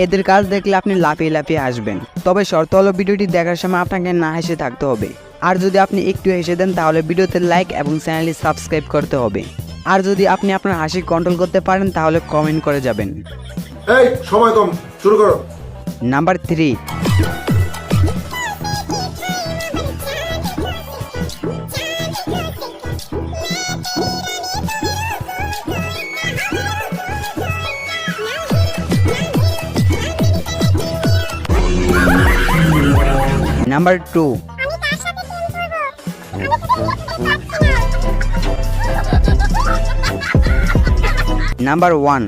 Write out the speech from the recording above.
এদের কাজ দেখলে আপনি লাফিয়ে লাফিয়ে হাসবেন। তবে শর্ত হলো ভিডিওটি দেখার সময় আপনাকে না হেসে থাকতে হবে। আর যদি আপনি একটু হেসে দেন তাহলে ভিডিওতে লাইক এবং চ্যানেলটি সাবস্ক্রাইব করতে হবে। আর যদি আপনি আপনার হাসি কন্ট্রোল করতে পারেন তাহলে কমেন্ট করে যাবেন। এই সময় কম, শুরু করো। Number 3, number 2, number 1,